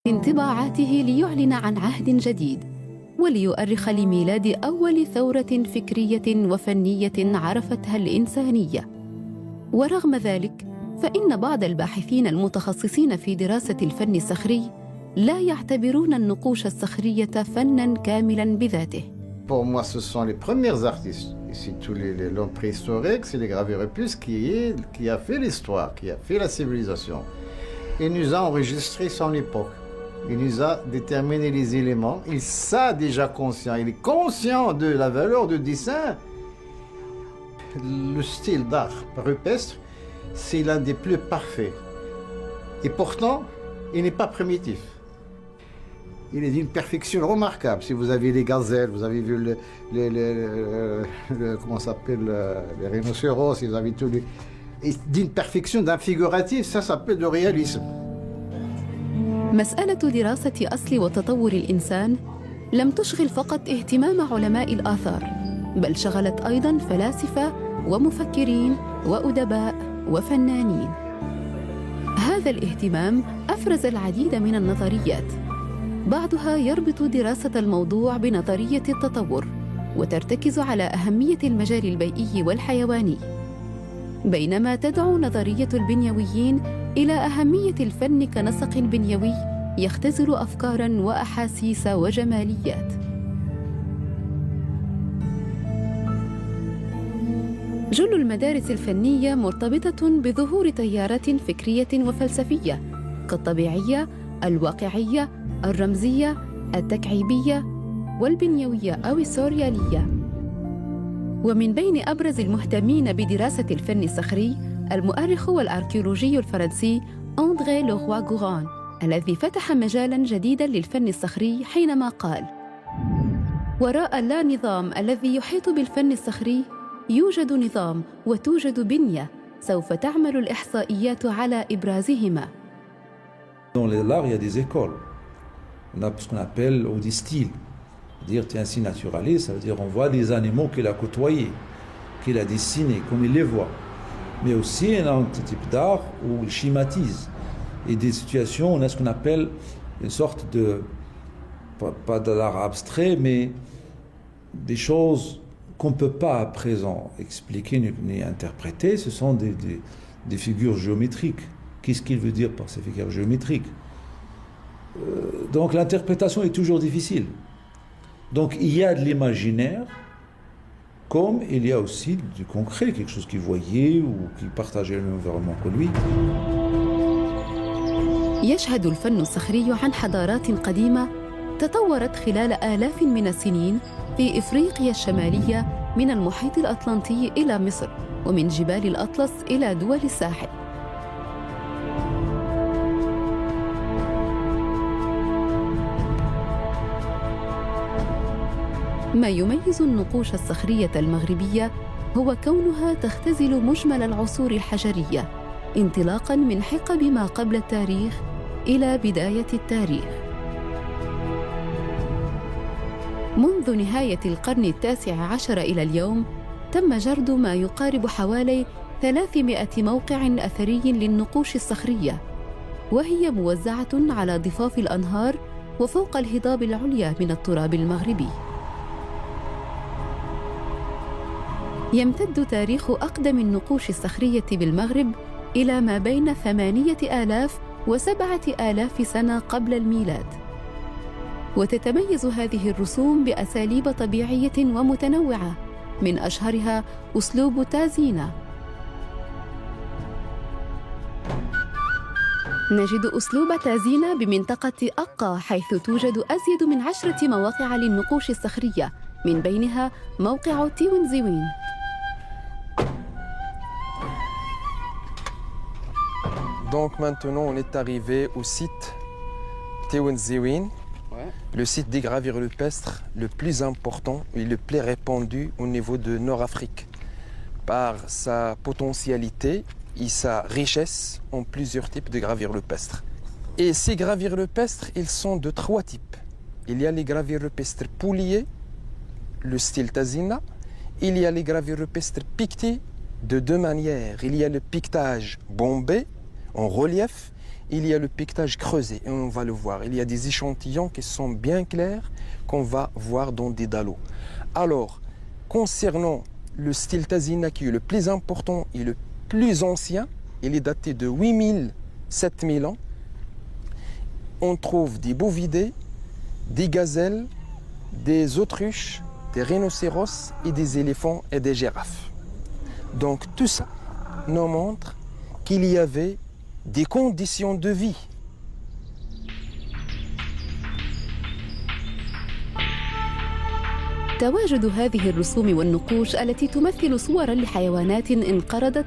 انطباعاته ليعلن عن عهد جديد وليؤرخ لميلاد أول ثورة فكرية وفنية عرفتها الإنسانية. ورغم ذلك فإن بعض الباحثين المتخصصين في دراسة الفن الصخري لا يعتبرون النقوش الصخرية فناً كاملاً بذاته. Pour moi, ce sont les premiers artistes. Ici, tous l'homme préhistorique, c'est les gravures rupestres qui a fait l'histoire, qui a fait la civilisation. Il nous a enregistré son époque. Il nous a déterminé les éléments. Il s'est déjà conscient. Il est conscient de la valeur du dessin. Le style d'art rupestre, c'est l'un des plus parfaits. Et pourtant, il n'est pas primitif. Il est d'une perfection remarquable. Si vous avez les gazelles, vous avez vu comment s'appelle, les rhinocéros, si vous avez tout les... d'une perfection, d'un figuratif, ça s'appelle le réalisme. مسألة دراسة أصل وتطور الإنسان لم تشغل فقط اهتمام علماء الآثار، بل شغلت أيضاً فلاسفة ومفكرين وأدباء وفنانين. هذا الاهتمام أفرز العديد من النظريات، بعضها يربط دراسة الموضوع بنظرية التطور وترتكز على أهمية المجال البيئي والحيواني، بينما تدعو نظرية البنيويين إلى أهمية الفن كنسق بنيوي يختزل أفكاراً وأحاسيس وجماليات. جل المدارس الفنية مرتبطة بظهور تيارات فكرية وفلسفية كالطبيعية، الواقعية، الرمزية، التكعيبية والبنيوية أو السوريالية. ومن بين أبرز المهتمين بدراسة الفن الصخري المؤرخ والأركيولوجي الفرنسي أندري لوغوا غوران، الذي فتح مجالاً جديداً للفن الصخري حينما قال: وراء اللا نظام الذي يحيط بالفن الصخري يوجد نظام وتوجد بنية سوف تعمل الإحصائيات على إبرازهما. Dans l'art, il y a des écoles. On a ce qu'on appelle des styles. Dire tu es ainsi naturaliste, ça veut dire on voit des animaux qu'il a côtoyés, qu'il a dessinés, comme il les voit. Mais aussi il y a un type d'art où il schématise. Et des situations, on a ce qu'on appelle une sorte de, pas de l'art abstrait, mais des choses qu'on ne peut pas à présent expliquer ni interpréter. Ce sont des figures géométriques. Qu'est-ce qu'il veut dire par ces figures géométriques? Donc l'interprétation est toujours difficile. Donc il y a de l'imaginaire, comme il y a aussi du concret, quelque chose qu'il voyait ou qu'il partageait le même environnement que lui. يشهد الفن الصخري عن حضارات قديمة تطورت خلال آلاف من السنين في إفريقيا الشمالية، من المحيط الأطلنطي إلى مصر، ومن جبال الأطلس إلى دول الساحل. ما يميز النقوش الصخرية المغربية هو كونها تختزل مجمل العصور الحجرية، انطلاقاً من حقب ما قبل التاريخ إلى بداية التاريخ. منذ نهاية القرن التاسع عشر إلى اليوم تم جرد ما يقارب حوالي 300 موقع أثري للنقوش الصخرية، وهي موزعة على ضفاف الأنهار وفوق الهضاب العليا من التراب المغربي. يمتد تاريخ أقدم النقوش الصخرية بالمغرب إلى ما بين 8000 و7000 سنة قبل الميلاد، وتتميز هذه الرسوم بأساليب طبيعية ومتنوعة، من أشهرها أسلوب تازينا. نجد أسلوب تازينا بمنطقة أقا، حيث توجد أزيد من 10 مواقع للنقوش الصخرية، من بينها موقع تيونزوين. Donc maintenant on est arrivé au site Tiwenzewin, le site des gravures rupestres le plus important et le plus répandu au niveau de Nord-Afrique, par sa potentialité et sa richesse en plusieurs types de gravures rupestres. Et ces gravures rupestres, ils sont de 3 types. Il y a les gravures rupestres pouliées, le style Tazina. Il y a les gravures rupestres pictées de 2 manières. Il y a le piquetage bombé en relief il y a le piquetage creusé, et on va le voir. Il y a des échantillons qui sont bien clairs, qu'on va voir dans des dallos. Alors, concernant le style Tazina qui est le plus important et le plus ancien, il est daté de 8000, 7000 ans. On trouve des bovidés, des gazelles, des autruches, des rhinocéros et des éléphants et des girafes. Donc tout ça nous montre qu'il y avait des conditions de vie. تواجد هذه الرسوم والنقوش التي تمثل صوراً لحيوانات انقرضت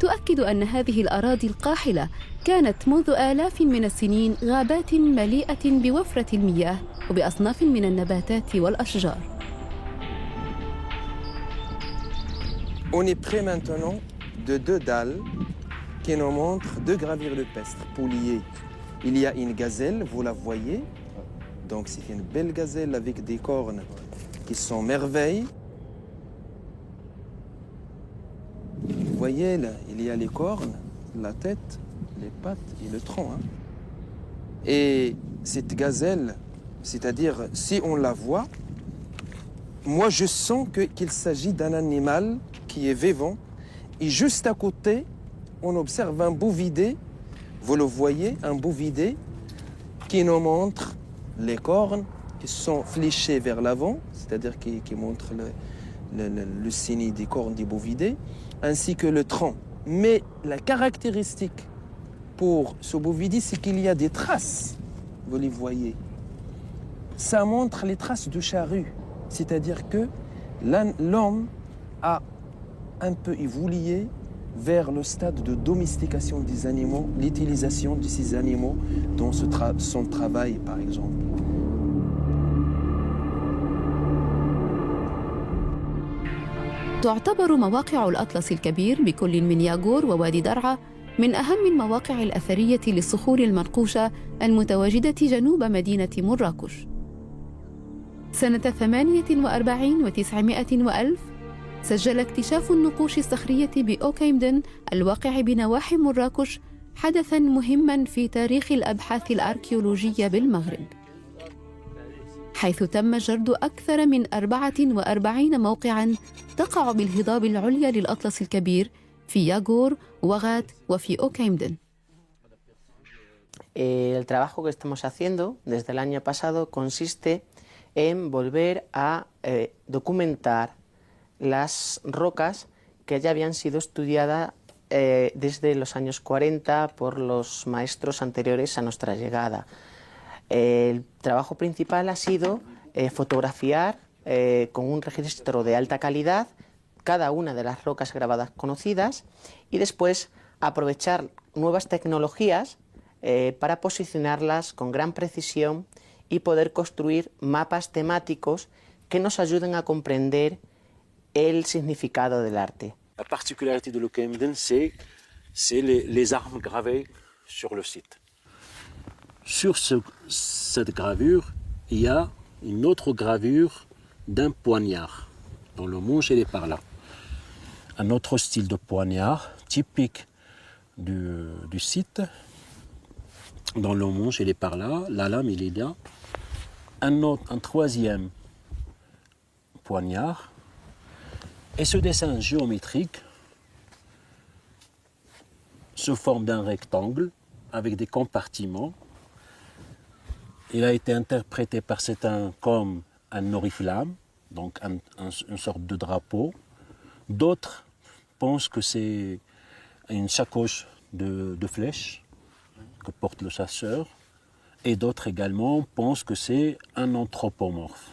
تؤكد أن هذه الأراضي القاحلة كانت منذ آلاف من السنين غابات مليئة بوفرة المياه وبأصناف من النباتات والأشجار. On est près maintenant de deux dalles qui nous montrent deux gravures rupestres pouliées. Il y a une gazelle, vous la voyez. Donc c'est une belle gazelle avec des cornes qui sont merveilles. Vous voyez là, il y a les cornes, la tête, les pattes et le tronc. Et cette gazelle, c'est-à-dire si on la voit, moi je sens qu'il s'agit d'un animal qui est vivant. Et juste à côté, on observe un bovidé, vous le voyez, un bovidé qui nous montre les cornes qui sont fléchées vers l'avant, c'est-à-dire qui montrent le signe des cornes du bovidé, ainsi que le tronc. Mais la caractéristique pour ce bovidé, c'est qu'il y a des traces, vous les voyez. Ça montre les traces de charrue, c'est-à-dire que l'homme a un peu évolué vers le stade de domestication des animaux, l'utilisation de ces animaux dans son travail, par exemple. تعتبر مواقع الأطلس الكبير بكل من ياغور ووادي درعا من أهم المواقع الأثرية للصخور المنقوشة المتواجدة جنوب مدينة مراكش. سنة 48 و900 وألف سجل اكتشاف النقوش الصخرية بأوكيمدن الواقع بنواحي مراكش حدثاً مهماً في تاريخ الأبحاث الأركيولوجية بالمغرب، حيث تم جرد أكثر من 44 موقعاً تقع بالهضاب العليا للأطلس الكبير في ياغور وغات وفي أوكيمدن. El trabajo que estamos haciendo desde el año pasado consiste en volver a documentar las rocas que ya habían sido estudiadas desde los años 40 por los maestros anteriores a nuestra llegada. El trabajo principal ha sido fotografiar con un registro de alta calidad cada una de las rocas grabadas conocidas y después aprovechar nuevas tecnologías para posicionarlas con gran precisión y poder construir mapas temáticos que nos ayuden a comprender el significado del arte. La particularité de l'Okaïmden, c'est les armes gravées sur le site. Sur cette gravure, il y a une autre gravure d'un poignard, dont le manche est par là. Un autre style de poignard typique du site, dont le manche est par là, la lame il est là. Un troisième poignard. Et ce dessin géométrique se forme d'un rectangle avec des compartiments. Il a été interprété par certains comme un oriflamme, donc une sorte de drapeau. D'autres pensent que c'est une sacoche de flèches que porte le chasseur. Et d'autres également pensent que c'est un anthropomorphe,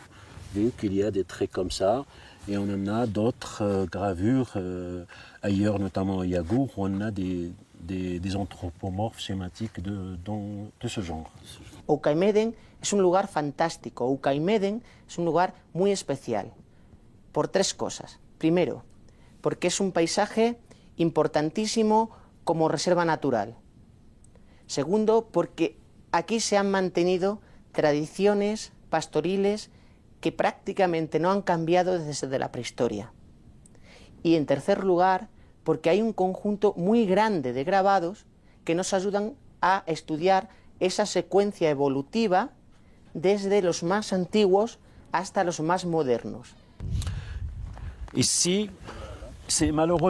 vu qu'il y a des traits comme ça. Et on en a d'autres gravures ailleurs, notamment à Yagour, où on a des anthropomorphes schématiques de ce genre. Oukaïmeden es un lugar fantástico. Oukaïmeden es un lugar muy especial por tres cosas. Primero, porque es un paisaje importantísimo como reserva natural. Segundo, porque aquí se han mantenido tradiciones pastoriles que prácticamente no han cambiado desde la prehistoria. Y en tercer lugar, porque hay un conjunto muy grande de grabados que nos ayudan a estudiar esa secuencia evolutiva desde los más antiguos hasta los más modernos. Ici, c'est malheureux.